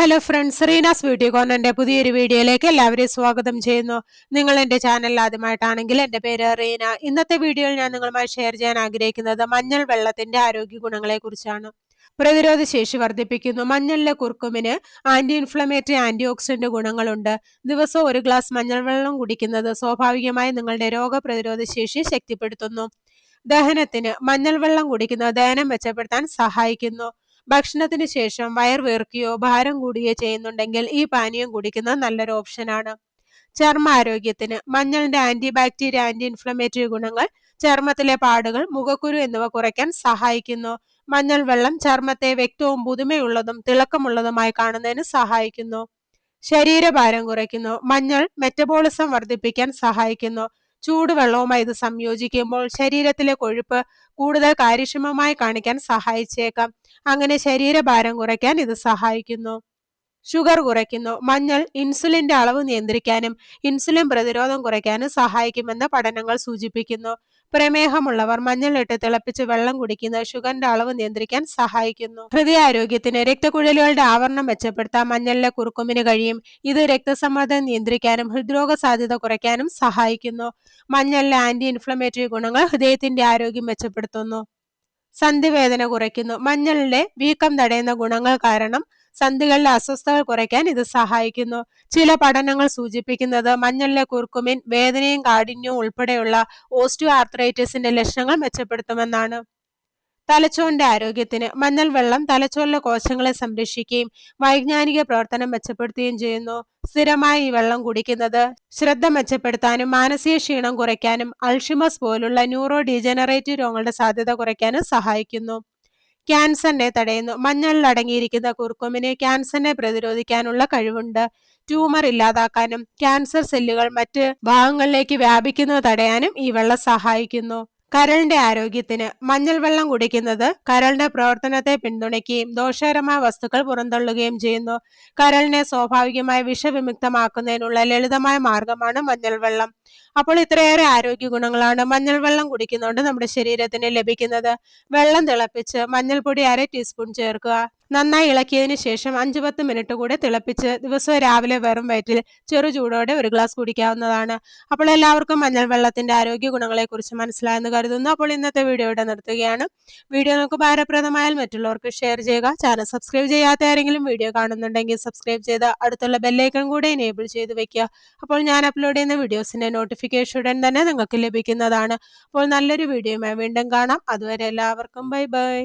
Hello friends, Reena's beauty കോർണറിന്റെ പുതിയൊരു വീഡിയോയിലേക്ക് എല്ലാവരെയും സ്വാഗതം ചെയ്യുന്നു. നിങ്ങൾ എൻ്റെ ചാനൽ ആദ്യമായിട്ടാണെങ്കിൽ എൻ്റെ പേര് റീന. ഇന്നത്തെ വീഡിയോയിൽ ഞാൻ നിങ്ങളുമായി ഷെയർ ചെയ്യാൻ ആഗ്രഹിക്കുന്നത് മഞ്ഞൾ വെള്ളത്തിന്റെ ആരോഗ്യ ഗുണങ്ങളെ കുറിച്ചാണ്. പ്രതിരോധ ശേഷി വർദ്ധിപ്പിക്കുന്നു. മഞ്ഞളിലെ കുർക്കുമിന് ആന്റി ഇൻഫ്ലമേറ്ററി ആന്റി ഓക്സിഡന്റ് ഗുണങ്ങളുണ്ട്. ദിവസവും ഒരു ഗ്ലാസ് മഞ്ഞൾ വെള്ളം കുടിക്കുന്നത് സ്വാഭാവികമായി നിങ്ങളുടെ രോഗപ്രതിരോധ ശേഷി ശക്തിപ്പെടുത്തുന്നു. ദഹനത്തിന് മഞ്ഞൾ വെള്ളം കുടിക്കുന്നത് ദഹനം മെച്ചപ്പെടുത്താൻ സഹായിക്കുന്നു. ഭക്ഷണത്തിന് ശേഷം വയർ വീർക്കുകയോ ഭാരം കൂടുകയോ ചെയ്യുന്നുണ്ടെങ്കിൽ ഈ പാനീയം കുടിക്കുന്നത് നല്ലൊരു ഓപ്ഷനാണ്. ചർമ്മ ആരോഗ്യത്തിന് മഞ്ഞളിന്റെ ആന്റി ബാക്ടീരിയ ആന്റി ഇൻഫ്ലമേറ്ററി ഗുണങ്ങൾ ചർമ്മത്തിലെ പാടുകൾ, മുഖക്കുരു എന്നിവ കുറയ്ക്കാൻ സഹായിക്കുന്നു. മഞ്ഞൾ വെള്ളം ചർമ്മത്തെ വ്യക്തവും പുതുമയുള്ളതും തിളക്കമുള്ളതുമായി കാണുന്നതിന് സഹായിക്കുന്നു. ശരീരഭാരം കുറയ്ക്കുന്നു. മഞ്ഞൾ മെറ്റബോളിസം വർദ്ധിപ്പിക്കാൻ സഹായിക്കുന്നു. ചൂടുവെള്ളവുമായി ഇത് സംയോജിക്കുമ്പോൾ ശരീരത്തിലെ കൊഴുപ്പ് കൂടുതൽ കാര്യക്ഷമമായി കാണിക്കാൻ സഹായിച്ചേക്കാം. അങ്ങനെ ശരീരഭാരം കുറയ്ക്കാൻ ഇത് സഹായിക്കുന്നു. ഷുഗർ കുറയ്ക്കുന്നു. മഞ്ഞൾ ഇൻസുലിന്റെ അളവ് നിയന്ത്രിക്കാനും ഇൻസുലിൻ പ്രതിരോധം കുറയ്ക്കാനും സഹായിക്കുമെന്ന് പഠനങ്ങൾ സൂചിപ്പിക്കുന്നു. പ്രമേഹമുള്ളവർ മഞ്ഞളിട്ട് തിളപ്പിച്ച് വെള്ളം കുടിക്കുന്നത് ഷുഗറിന്റെ അളവ് നിയന്ത്രിക്കാൻ സഹായിക്കുന്നു. ഹൃദയാരോഗ്യത്തിന് രക്തക്കുഴലുകളുടെ ആവരണം മെച്ചപ്പെടുത്താൻ മഞ്ഞളിലെ കുറുക്കുമിന് കഴിയും. ഇത് രക്തസമ്മർദ്ദം നിയന്ത്രിക്കാനും ഹൃദ്രോഗ സാധ്യത കുറയ്ക്കാനും സഹായിക്കുന്നു. മഞ്ഞളിലെ ആന്റി ഇൻഫ്ലമേറ്ററി ഗുണങ്ങൾ ഹൃദയത്തിന്റെ ആരോഗ്യം മെച്ചപ്പെടുത്തുന്നു. സന്ധിവേദന കുറയ്ക്കുന്നു. മഞ്ഞളിലെ വീക്കം തടയുന്ന ഗുണങ്ങൾ കാരണം സന്ധികളിലെ അസ്വസ്ഥതകൾ കുറയ്ക്കാൻ ഇത് സഹായിക്കുന്നു. ചില പഠനങ്ങൾ സൂചിപ്പിക്കുന്നത് മഞ്ഞളിലെ കുർക്കുമിൻ വേദനയും കാഠിന്യവും ഉൾപ്പെടെയുള്ള ഓസ്റ്റിയോ ആർത്രൈറ്റിസിന്റെ ലക്ഷണങ്ങൾ മെച്ചപ്പെടുത്തുമെന്നാണ്. തലച്ചോറിന്റെ ആരോഗ്യത്തിന് മഞ്ഞൾ വെള്ളം തലച്ചോറിലെ കോശങ്ങളെ സംരക്ഷിക്കുകയും വൈജ്ഞാനിക പ്രവർത്തനം മെച്ചപ്പെടുത്തുകയും ചെയ്യുന്നു. സ്ഥിരമായി ഈ വെള്ളം കുടിക്കുന്നത് ശ്രദ്ധ മെച്ചപ്പെടുത്താനും മാനസിക ക്ഷീണം കുറയ്ക്കാനും അൾഷിമസ് പോലുള്ള ന്യൂറോ ഡീജനറേറ്റീവ് രോഗങ്ങളുടെ സാധ്യത കുറയ്ക്കാനും സഹായിക്കുന്നു. ക്യാൻസറിനെ തടയുന്നു. മഞ്ഞളിൽ അടങ്ങിയിരിക്കുന്ന കുർക്കുമിന് ക്യാൻസറിനെ പ്രതിരോധിക്കാനുള്ള കഴിവുണ്ട്. ട്യൂമർ ഇല്ലാതാക്കാനും ക്യാൻസർ സെല്ലുകൾ മറ്റ് ഭാഗങ്ങളിലേക്ക് വ്യാപിക്കുന്നത് തടയാനും ഈ വെള്ളം സഹായിക്കുന്നു. കരളിന്റെ ആരോഗ്യത്തിന് മഞ്ഞൾ വെള്ളം കുടിക്കുന്നത് കരളിന്റെ പ്രവർത്തനത്തെ പിന്തുണയ്ക്കുകയും ദോഷകരമായ വസ്തുക്കൾ പുറന്തള്ളുകയും ചെയ്യുന്നു. കരളിനെ സ്വാഭാവികമായി വിഷവിമുക്തമാക്കുന്നതിനുള്ള ലളിതമായ മാർഗമാണ് മഞ്ഞൾ വെള്ളം. അപ്പോൾ ഇത്രയേറെ ആരോഗ്യ ഗുണങ്ങളാണ് മഞ്ഞൾ വെള്ളം കുടിക്കുന്നതുകൊണ്ട് നമ്മുടെ ശരീരത്തിന് ലഭിക്കുന്നത്. വെള്ളം തിളപ്പിച്ച് മഞ്ഞൾപ്പൊടി 1/2 ടീസ്പൂൺ ചേർക്കുക. നന്നായി ഇളക്കിയതിനു ശേഷം 5-10 മിനിറ്റ് കൂടെ തിളപ്പിച്ച് ദിവസവും രാവിലെ വെറും വയറ്റിൽ ചെറു ചൂടോടെ ഒരു ഗ്ലാസ് കുടിക്കാവുന്നതാണ്. അപ്പോൾ എല്ലാവർക്കും മഞ്ഞൾ വെള്ളത്തിന്റെ ആരോഗ്യ ഗുണങ്ങളെ കുറിച്ച് മനസ്സിലായെന്ന് കരുതുന്നു. അപ്പോൾ ഇന്നത്തെ വീഡിയോ ഇവിടെ നിർത്തുകയാണ്. വീഡിയോ നിങ്ങൾക്ക് ഉപകാരപ്രദമായാൽ മറ്റുള്ളവർക്ക് ഷെയർ ചെയ്യുക. ചാനൽ സബ്സ്ക്രൈബ് ചെയ്യാത്ത ആരെങ്കിലും വീഡിയോ കാണുന്നുണ്ടെങ്കിൽ സബ്സ്ക്രൈബ് ചെയ്ത് അടുത്തുള്ള ബെല്ലൈക്കൺ കൂടെ എനേബിൾ ചെയ്ത് വെക്കുക. അപ്പോൾ ഞാൻ അപ്ലോഡ് ചെയ്യുന്ന വീഡിയോസിന്റെ നോട്ടിഫിക്കേഷൻ ഉടൻ തന്നെ നിങ്ങൾക്ക് ലഭിക്കുന്നതാണ്. അപ്പോൾ നല്ലൊരു വീഡിയോയുമായി വീണ്ടും കാണാം. അതുവരെ എല്ലാവർക്കും ബൈ ബൈ.